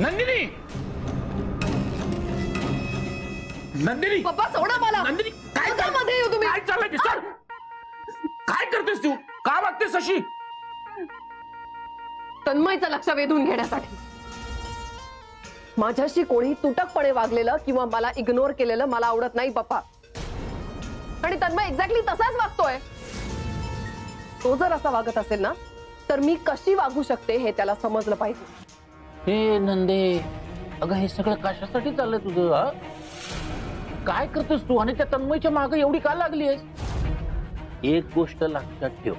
नंदिनी, नंदिनी पप्पा सोडा मला. नंदिनी काय मध्ये येऊ तुम्ही. काय चाललंय सर? काय करतेस तू? का वागतेस अशी? तन्मयचं लक्ष वेधून घेण्यासाठी. माझ्याशी कोणी तुटकपणे वागलेलं किंवा मला इग्नोर केलेलं मला आवडत नाही पप्पा. आणि तन्मय एक्झॅक्टली तसाच वागतोय. तो जर असा वागत असेल ना तर मी कशी वागू शकते हे त्याला समजलं पाहिजे. हे नंदे, अगं हे सगळं कशासाठी चाललंय तुझं? काय करतेस तू आणि त्या तन्मयच्या मागे एवढी का लागली आहेस? एक गोष्ट लक्षात ठेव,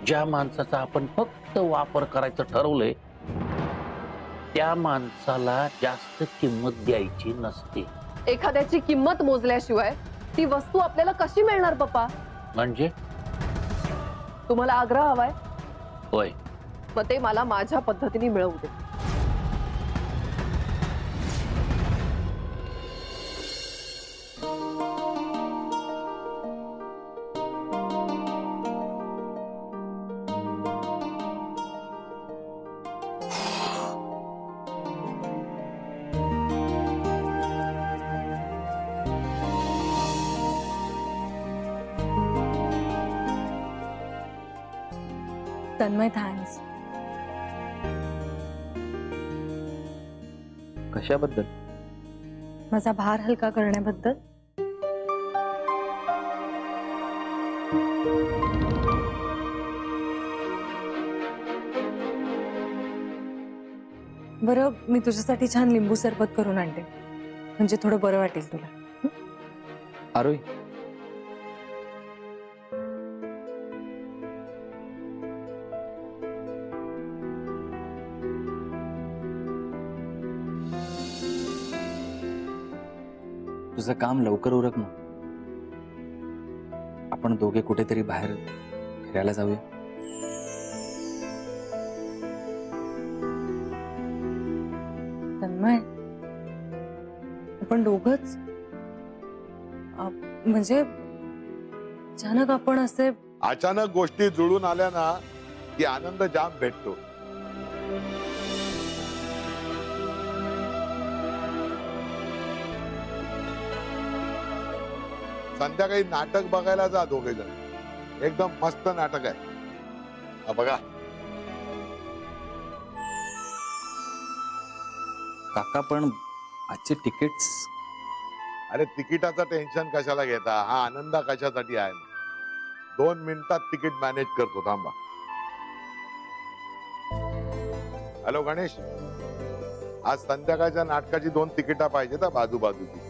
ज्या माणसाचा आपण फक्त वापर करायचं ठरवलंय त्या माणसाला जास्त किंमत द्यायची नसते. एखाद्याची किंमत मोजल्याशिवाय ती वस्तू आपल्याला कशी मिळणार पप्पा? म्हणजे तुम्हाला आग्रह हवाय? होय. मग ते मला माझ्या पद्धतीने मिळवू दे. तन्मय, थँक्स. कशाबद्दल? माझा भार हलका करण्याबद्दल. बरं, मी तुझ्यासाठी छान लिंबू सरबत करून आणते, म्हणजे थोडं बरं वाटेल तुला. आरोही, तुझं काम लवकर उरक ना. आपण दोघे कुठेतरी बाहेर फिरायला जाऊया. तन्मय, आपण दोघच? म्हणजे अचानक आपण असे अचानक गोष्टी जुळून आल्या ना की आनंद जाम भेटतो. संध्याकाळी नाटक बघायला जा दोघे जण. एकदम मस्त नाटक आहे. बघा. काका, पण आजचे तिकीट्स? अरे तिकिटाचं टेन्शन कशाला घेता? हा आनंद कशासाठी आहे? 2 मिनिटात तिकीट मॅनेज करतो, थांबा. हॅलो गणेश, आज संध्याकाळच्या नाटकाची 2 तिकिटा पाहिजेत बाजूबाजूची.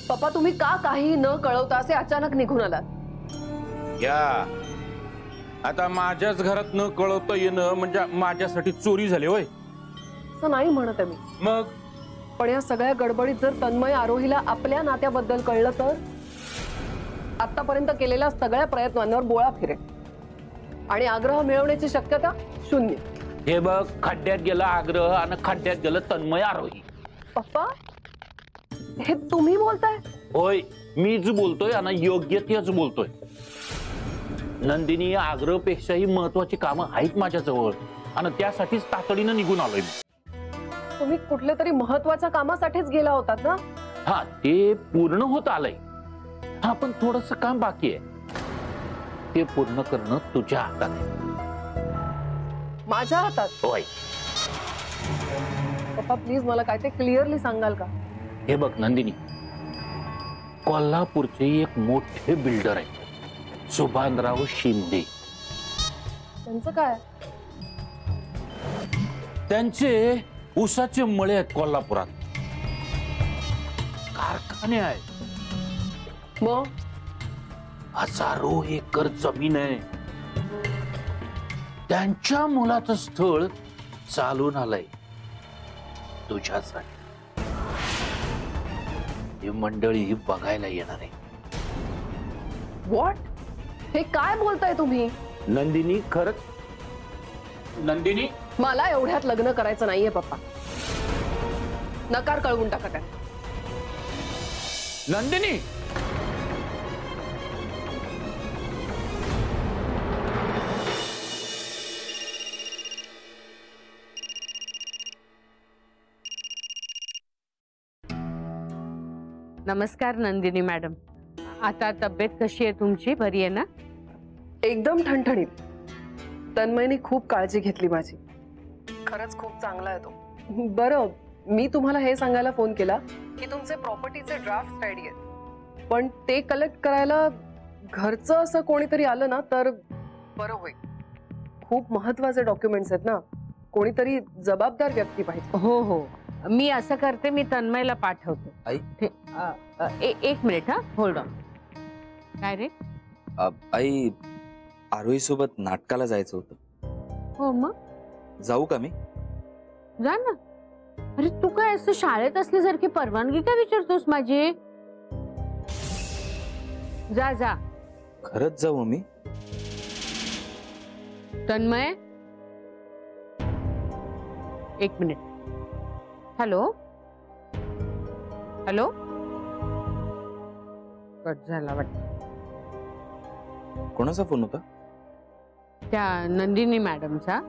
पप्पा, तुम्ही का काही न कळवता असे अचानक निघून आलात? या आता माझ्याच घरात न कळवता येणं म्हणजे माझ्यासाठी चोरी झाली होय? असं नाही म्हणत आहे मी. मग? पण या सगळ्या गडबडीत जर तन्मय आरोहीला आपल्या नात्याबद्दल कळलं तर आतापर्यंत केलेल्या सगळ्या प्रयत्नांवर बोळा फिरेल आणि आग्रह मिळवण्याची शक्यता 0. हे बघ, खड्ड्यात गेला आग्रह आणि खड्ड्यात गेलं तन्मय आरोही. पप्पा, हे तुम्ही बोलताय? होय, मीच बोलतोय आणि योग्य तेच बोलतोय. नंदिनी, आग्रहपेक्षाही महत्वाची कामं आहेत माझ्याजवळ आणि त्यासाठीच तातडीनं निघून आलोय. तुम्ही कुठल्या तरी महत्वाच्या कामासाठीच गेला होतात ना? हा, ते पूर्ण होत आलंय. हा, पण थोडंसं काम बाकी आहे. ते पूर्ण करणं तुझ्या हातात आहे. माझ्या हातात? होय. पप्पा प्लीज मला काय ते क्लिअरली सांगाल का? हे बघ नंदिनी, कोल्हापूरचे एक मोठे बिल्डर आहेत, सुभानराव शिंदे. त्यांचं काय? त्यांचे ऊसाचे मळे आहेत कोल्हापुरात, कारखाने आहेत, मग हजारो एकर जमीन आहे. त्यांच्या मुलाचं स्थळ चालून आलंय तुझ्यासाठी. ही मंडळी बघायला येणार आहे. व्हॉट? हे काय बोलताय तुम्ही? नंदिनी खरंच नंदिनी मला एवढ्यात लग्न करायचं नाहीये पप्पा. नकार कळवून टाका त्या. नंदिनी नमस्कार नंदिनी मॅडम. आता तब्येत कशी आहे तुमची? बरी आहे ना? एकदम ठणठणीत. तन्मयने खूप काळजी घेतली माझी. खरंच खूप चांगला आहे तो. बरं, मी तुम्हाला हे सांगायला फोन केला की तुमचे प्रॉपर्टीचे ड्राफ्ट रेडी आहेत, पण ते कलेक्ट करायला घरचं असं कोणीतरी आलं ना तर बरं होईल. खूप महत्वाचे डॉक्युमेंट्स आहेत ना, कोणीतरी जबाबदार व्यक्ती पाहिजे. हो हो, मी असं करते, मी तन्मयला पाठवते. आई? एक मिनिट, हा होल्ड ऑन. काय रे? आई, आरोही सोबत नाटकाला जायचं होतं. हो मग जाऊ का मी? जा ना. अरे तू काय असं शाळेत असल्यासारखी परवानगी काय विचारतोस माझी? जा जा. खरंच जाऊ मी? तन्मय, एक मिनिट. हॅलो हॅलो, कट झाला वाटतं. कोणाचा फोन होता? त्या नंदिनी मॅडमचा.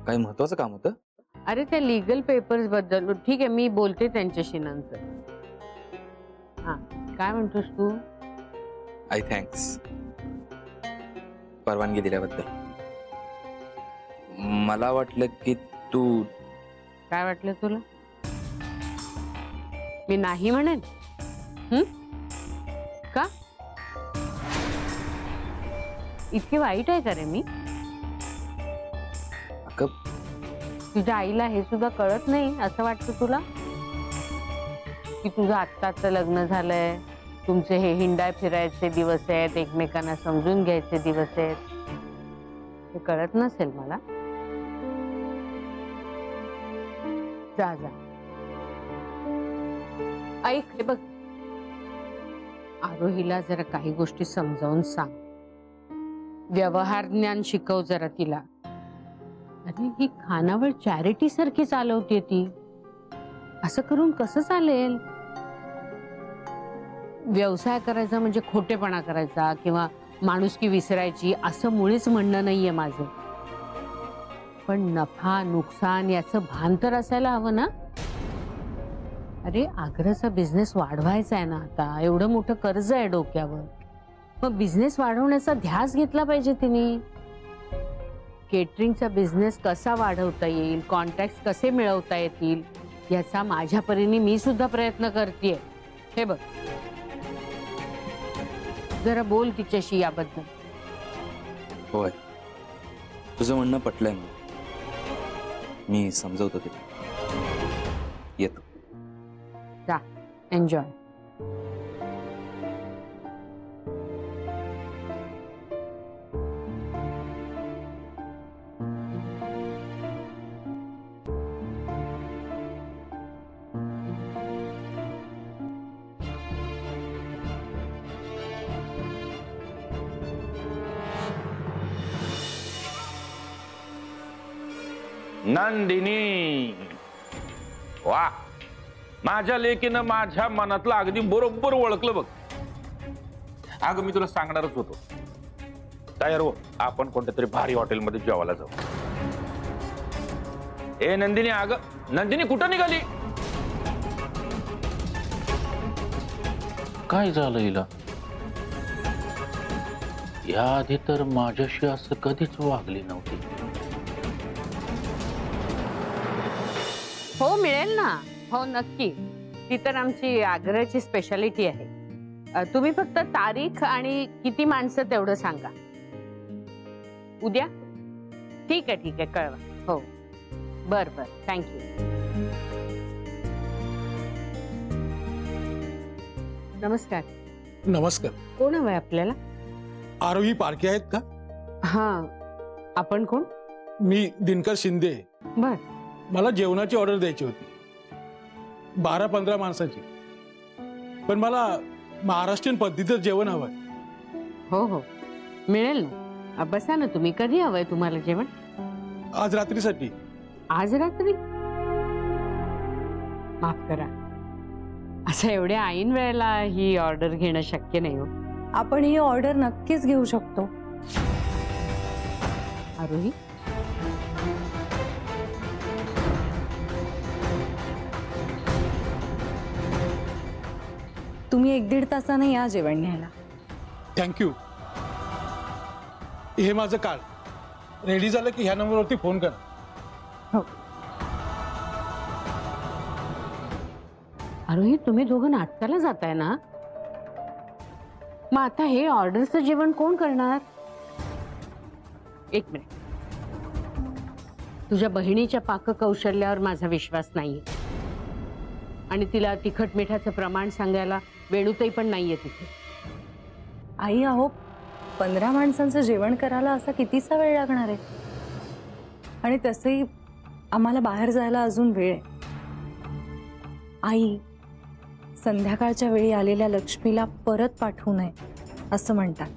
काही महत्वाचं काम होतं? अरे त्या लीगल पेपर्स बद्दल. ठीक आहे, मी बोलते त्यांच्याशी नंतर. हा, काय म्हणतोस तू? आई थँक्स परवानगी दिल्याबद्दल. मला वाटलं की तू. काय वाटलं तुला? मी नाही म्हणेन? का इतकी वाईट आहे का रे मी? अगं, तुझ्या आईला हे सुद्धा कळत नाही असं वाटतं तुला? की तुझं आत्ताच लग्न झालंय, तुमचे हे हिंडाय फिरायचे दिवस आहेत, एकमेकांना समजून घ्यायचे दिवस आहेत, हे कळत नसेल मला. जा जा. ऐक, हे बघ, आरोहीला जरा काही गोष्टी समजावून सांग. व्यवहार ज्ञान शिकव जरा तिला. अरे ही खानावळ चॅरिटी सारखी चालवते ती. असं करून कसं चालेल? व्यवसाय करायचा म्हणजे खोटेपणा करायचा किंवा माणुसकी विसरायची असं मुळीच म्हणणं नाहीये माझं. पण नफा नुकसान याचं भान तर असायला हवं ना. अरे आग्राचा बिझनेस वाढवायचा आहे ना, आता एवढं मोठं कर्ज आहे डोक्यावर. मग बिझनेस वाढवण्याचा ध्यास घेतला पाहिजे तिने. केटरिंगचा बिझनेस कसा वाढवता येईल, कॉन्टॅक्ट कसे मिळवता येतील याचा माझ्या परीने मी सुद्धा प्रयत्न करतेय. हे बघ, जरा बोल तिच्याशी याबद्दल. होय, तुझं म्हणणं पटलंय मला. मी समजवतो तिला. येतो. जा, एन्जॉय. नंदिनी, वा, माझ्या लेकीनं माझ्या मनातलं अगदी बरोबर ओळखलं बघ. अगं मी तुला सांगणारच होतो. तयार हो, आपण कोणत्या तरी भारी हॉटेलमध्ये जेवायला जाऊ. ए नंदिनी, अगं नंदिनी कुठं निघाली? काय झालं हिला? याआधी तर माझ्याशी असं कधीच वागली नव्हती. हो मिळेल ना. हो नक्की. ती तर आमची आग्र्याची स्पेशालिटी आहे. तुम्ही फक्त तारीख आणि किती माणसं तेवढं सांगा. उद्या? ठीक आहे कळवा. हो बर बर, थँक्यू. नमस्कार. नमस्कार. कोण हवंय आपल्याला? आरोही पारखे आहेत का? हा, आपण कोण? मी दिनकर शिंदे. बर. मला जेवणाची ऑर्डर द्यायची होती, 12-15 माणसाची. पण मला महाराष्ट्रीयन पद्धतीचं जेवण हवं. हो हो, मिळेल ना. बसा ना तुम्ही. कधी हवंय तुम्हाला जेवण? आज रात्रीसाठी. आज रात्री? माफ करा, असं एवढ्या ऐन वेळेला ही ऑर्डर घेणं शक्य नाही हो. आपण ही ऑर्डर नक्कीच घेऊ शकतो. आरोही, तुम्ही 1-1.5 तासाने या जेवण घ्यायला. थँक्यू. हे माझं कार्ड रेडी झालं की ह्या नंबरवरती फोन करा. हो. आरोही, तुम्ही दोघं नाटकाला जाताय ना? मग आता हे ऑर्डरचं जेवण कोण करणार? एक मिनिट. तुझ्या बहिणीच्या पाककौशल्यावर माझा विश्वास नाहीये, आणि तिला तिखट मिठाचं प्रमाण सांगायला वेणूताई पण नाहीये तिथे. आई अहो, 15 माणसांचं जेवण करायला असा कितीसा वेळ लागणार आहे? आणि तसंही आम्हाला बाहेर जायला अजून वेळ आहे. आई, संध्याकाळच्या वेळी आलेल्या लक्ष्मीला परत पाठवू नये असं म्हणतात.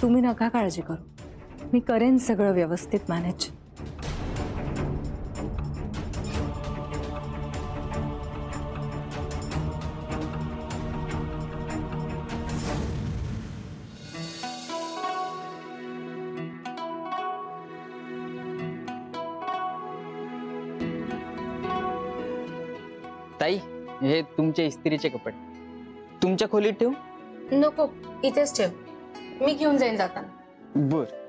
तुम्ही नका काळजी करू, मी करेन सगळं व्यवस्थित मॅनेज. ताई, हे तुमचे इस्त्रीचे कपडे तुमच्या खोलीत ठेवू? नको, इथेच ठेव, मी घेऊन जाईन जाताना. बर.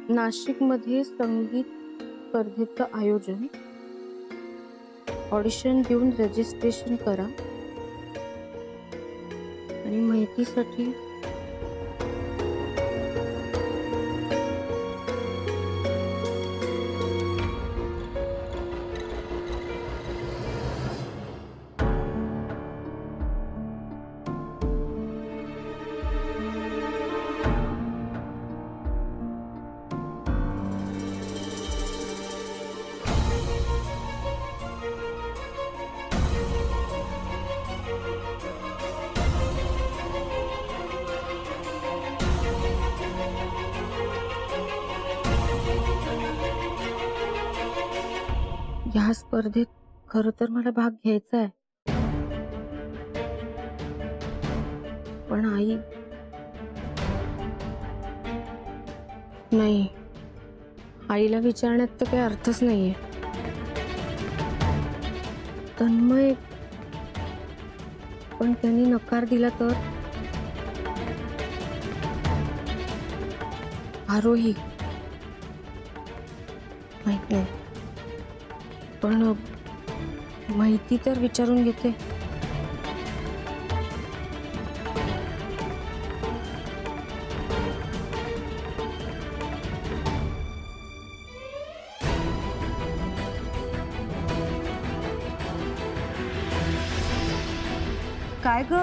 नाशिकमध्ये संगीत स्पर्धेचं आयोजन, ऑडिशन देऊन रजिस्ट्रेशन करा आणि माहितीसाठी ह्या स्पर्धेत खरं तर मला भाग घ्यायचा आहे, पण आई नाही, आईला विचारण्यात तर काही अर्थच नाहीये. तन्मय, पण त्यांनी नकार दिला तर? आरोही, माहित नाही, पण माहिती तर विचारून घेते. काय ग,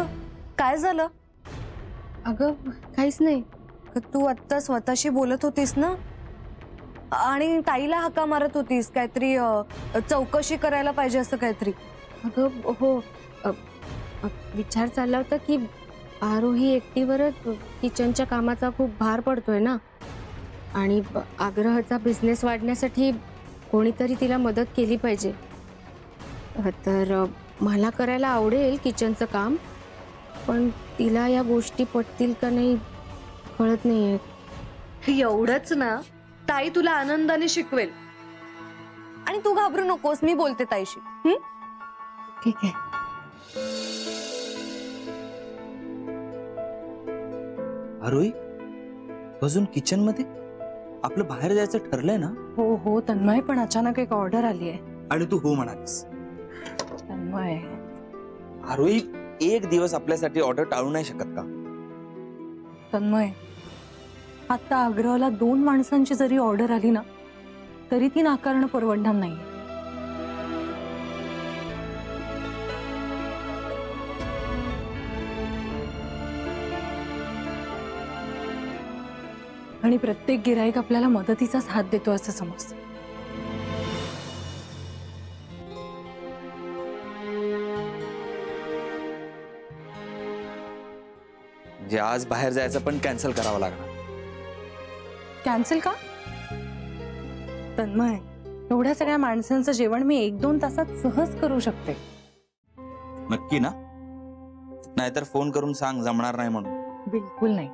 काय झालं? अगं काहीच नाही. तू आत्ता स्वतःशी बोलत होतीस ना, आणि ताईला हाका मारत होतीस काहीतरी चौकशी करायला पाहिजे असं काहीतरी. अगं हो, विचार चालला होता की आरोही एकटीवरच किचनच्या कामाचा खूप भार पडतोय ना, आणि आग्रहाचा बिझनेस वाढण्यासाठी कोणीतरी तिला मदत केली पाहिजे. तर मला करायला आवडेल किचनचं काम, पण तिला या गोष्टी पटतील का नाही कळत नाहीये. एवढंच ना, ताई तुला आनंदाने शिकवेल, आणि तू घाबरू नकोस, मी बोलते ताईशी. ठीक आहे. आरोही, अजून किचन मध्ये? आपलं बाहेर जायचं ठरलंय ना? हो हो तन्मय, पण अचानक एक ऑर्डर आली आहे. आणि तू हो म्हणालीस. तन्मय, आरोही, एक दिवस आपल्यासाठी ऑर्डर टाळू नाही शकत का? तन्मय, आता आग्रहाला 2 माणसांची जरी ऑर्डर आली ना तरी ती नाकारणं परवडणार नाही. आणि प्रत्येक गिराईक आपल्याला मदतीचाच हात देतो असं समज. म्हणजे आज बाहेर जायचं पण कॅन्सल करावं लागणार. कॅन्सल का? तन्मय, एवढ्या सगळ्या माणसांचं जेवण मी 1-2 तासात सहज करू शकते. नक्की ना? नाहीतर फोन करून सांग जमणार नाही म्हणून. बिलकुल नाही.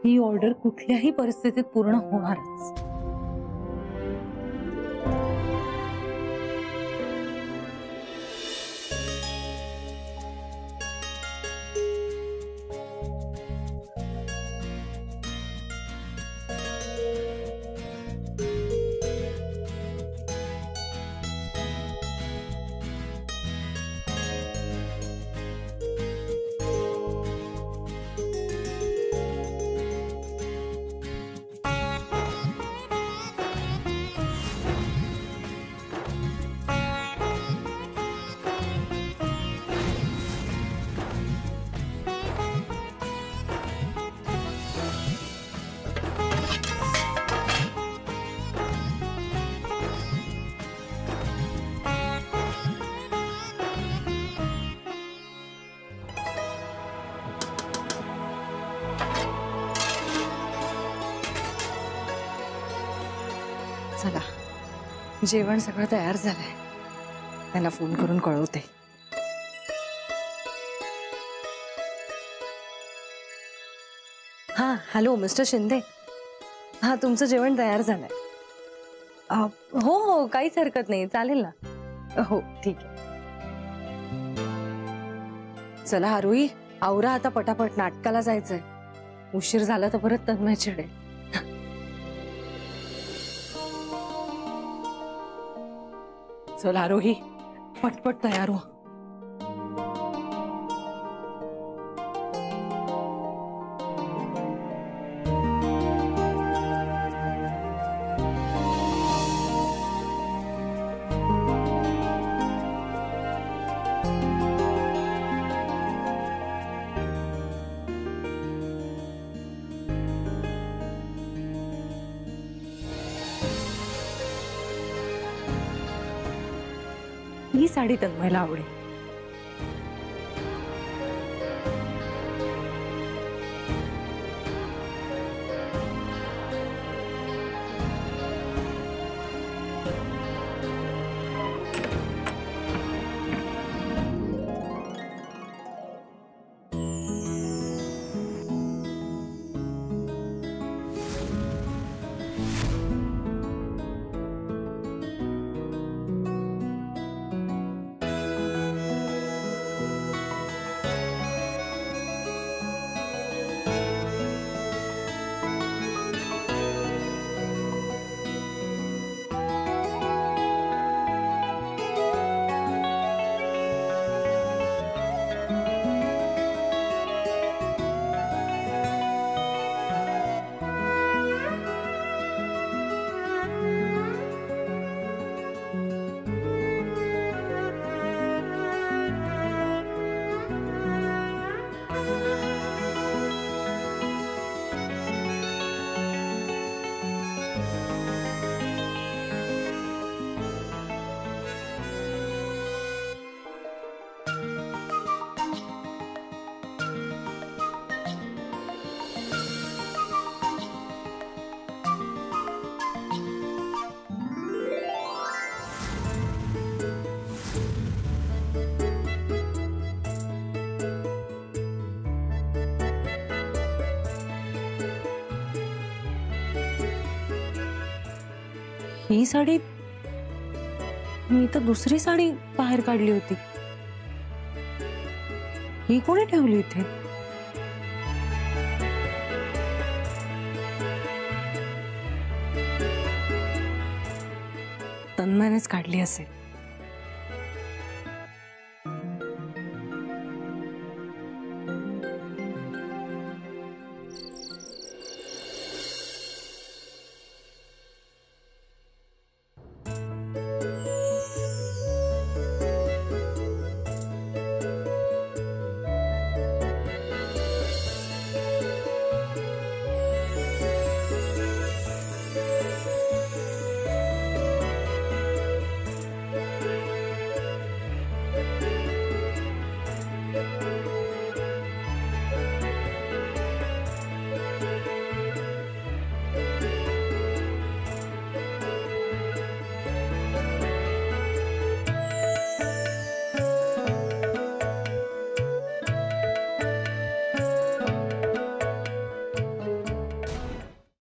ही ऑर्डर कुठल्याही परिस्थितीत पूर्ण होणारच. चला, जेवण सगळं तयार झालंय. त्याला फोन करून कळवते. हा, हॅलो मिस्टर शिंदे. हा, तुमचं जेवण तयार झालंय. हो हो, काहीच हरकत नाही, चालेल ना. हो, ठीक आहे. चला आरोही, आवरा आता पटापट, नाटकाला जायचंय. उशीर झाला तर परत तन्मय चिडेल. चल आरोही, पटपट तयार हो. ही साडी तन्मयला आवडेल. ही साडी, मी तर दुसरी साडी बाहेर काढली होती. ही कोणी ठेवली इथे? तन्मयनेच काढली असेल.